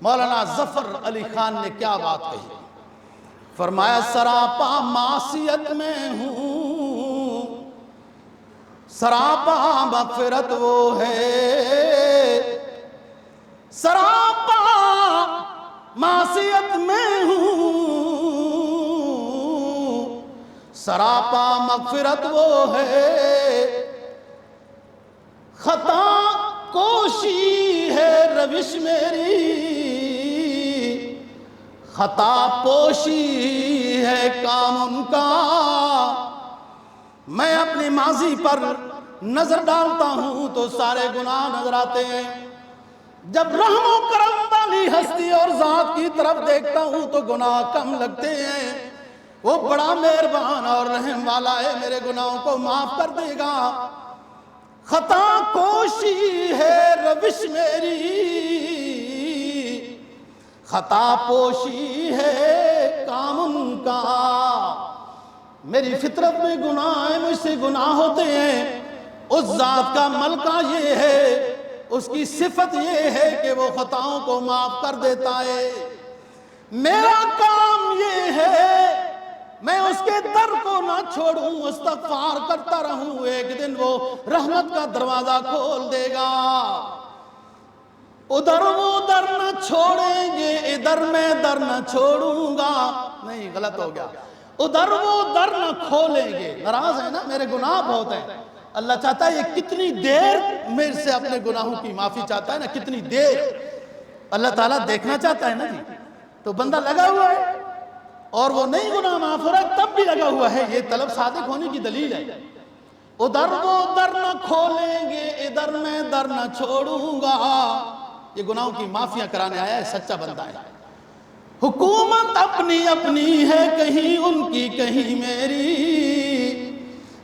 S1: مولانا ظفر علی خان نے کیا بات کہی، فرمایا سراپا معصیت میں ہوں، سراپا مغفرت وہ ہے، سراپا معصیت میں ہوں، سراپا مغفرت وہ ہے، خطا کوشی ہے روش میری، خطا پوشی ہے کام ان کا، میں اپنی ماضی پر نظر ڈالتا ہوں تو سارے گناہ نظر آتے ہیں، جب رحم و کرم والی ہستی اور ذات کی طرف دیکھتا ہوں تو گناہ کم لگتے ہیں، وہ بڑا مہربان اور رحم والا ہے، میرے گناہوں کو معاف کر دے گا۔ خطا کوشی ہے روش میری، خطا پوشی ہے کام ان کا۔ میری فطرت میں گناہ ہے، مجھ سے گناہ ہوتے ہیں، اس ذات کا ملکہ یہ ہے، اس کی صفت یہ ہے کہ وہ خطاؤں کو معاف کر دیتا ہے۔ میرا کام یہ ہے میں اس کے در کو نہ چھوڑوں، استغفار کرتا رہوں، ایک دن وہ رحمت کا دروازہ کھول دے گا۔ ادھر وہ در نہ چھوڑیں گے، ادھر میں در نہ چھوڑوں گا۔ نہیں، غلط ہو گیا، ادھر وہ در نہ کھولیں گے۔ ناراض ہے نا، میرے گناہ بہت ہیں۔ اللہ چاہتا ہے یہ کتنی دیر میرے سے اپنے گناہوں کی معافی چاہتا ہے نا، کتنی دیر اللہ تعالیٰ دیکھنا چاہتا ہے نا جی۔ تو بندہ لگا ہوا ہے اور وہ نہیں گناہ معاف ہو رہا ہے تب بھی لگا ہوا ہے، یہ طلب صادق ہونے کی دلیل ہے۔ ادھر وہ در نہ کھولیں گے، ادھر میں در نہ چھوڑوں گا۔ یہ گناہوں کی معافیاں کرانے آیا ہے، سچا بندہ ہے۔ حکومت اپنی اپنی ہے، کہیں ان کی کہیں میری،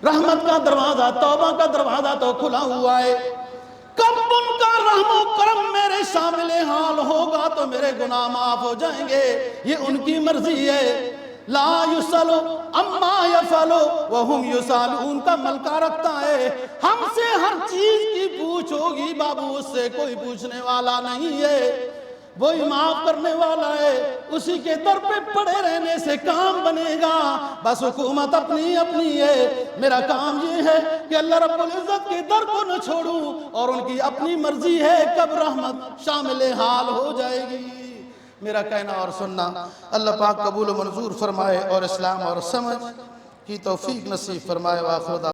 S1: رحمت کا دروازہ، توبہ کا دروازہ تو کھلا ہوا ہے۔ کب ان کا رحم و کرم میرے شامل حال ہوگا تو میرے گناہ معاف ہو جائیں گے، یہ ان کی مرضی ہے۔ لا یسألو اما یفعلو وہم یسألون کا ملکہ رکھتا ہے، ہم سے ہر چیز کی پوچھ ہوگی، بابو اس سے کوئی پوچھنے والا نہیں ہے، وہی معاف کرنے والا ہے، اسی کے در پہ پڑے رہنے سے کام بنے گا۔ بس حکومت اپنی اپنی ہے، میرا کام یہ ہے کہ اللہ رب العزت کے در کو نہ چھوڑوں، اور ان کی اپنی مرضی ہے کب رحمت شامل حال ہو جائے گی۔ میرا کہنا اور سننا اللہ پاک قبول و منظور فرمائے، اور اسلام اور سمجھ کی توفیق نصیب فرمائے۔ وآخر